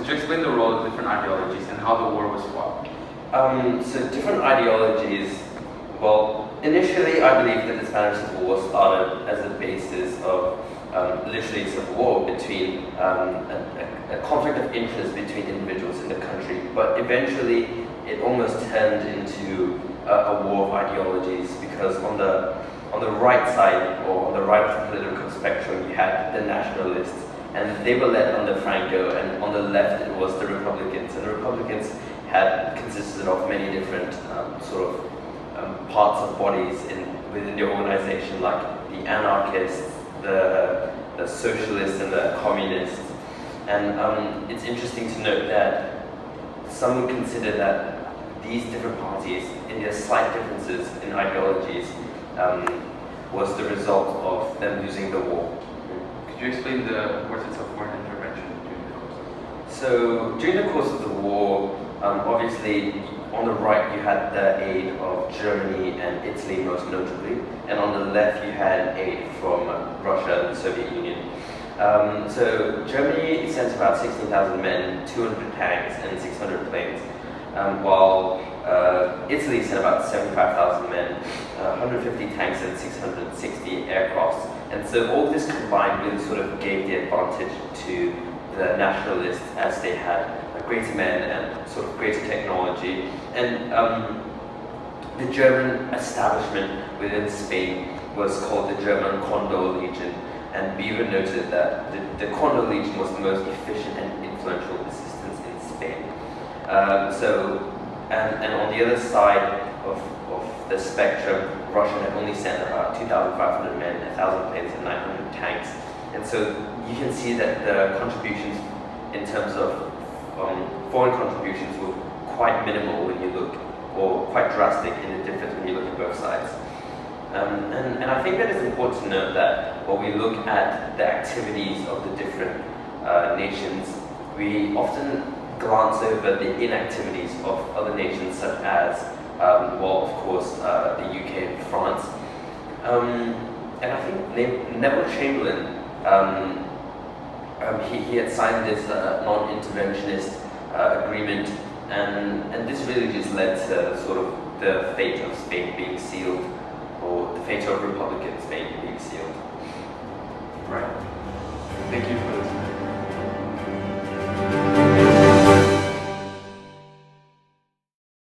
Could you explain the role of different ideologies and how the war was fought? So different ideologies, well, initially I believe that the Spanish Civil War started as a basis of literally a civil war between a conflict of interest between individuals in the country, but eventually it almost turned into a war of ideologies, because on the right side, or on the right of the political spectrum, you had the nationalists, and they were led under Franco, and on the left it was the Republicans, and the Republicans had consisted of many different parts of bodies within the organization, like the anarchists, the socialists, and the communists. And it's interesting to note that some would consider that these different parties, in their slight differences in ideologies, was the result of them losing the war. Could you explain the importance of foreign intervention during the course of the war? So during the course of the war, obviously on the right you had the aid of Germany and Italy most notably, and on the left you had aid from Russia and the Soviet Union. So Germany sent about 16,000 men, 200 tanks and 600 planes, while Italy sent about 75,000 men, 150 tanks and 660 aircrafts. And so all this combined really sort of gave the advantage to the nationalists, as they had greater men and sort of greater technology. And the German establishment within Spain was called the German Condor Legion, and Beaver noted that the Condor Legion was the most efficient and influential resistance in Spain. And on the other side of the spectrum, Russia had only sent about 2,500 men, 1,000 planes, and 900 tanks. And so you can see that the contributions in terms of foreign contributions were quite minimal when you look, or quite drastic in the difference when you look at both sides. And I think that it's important to note that when we look at the activities of the different nations, we often glance over the inactivities of other nations, such as, well, of course, the UK and France. And I think Neville Chamberlain, he had signed this non-interventionist agreement, and this really just led to sort of the fate of Spain being sealed, or the fate of Republican Spain being sealed. Right. Thank you for this.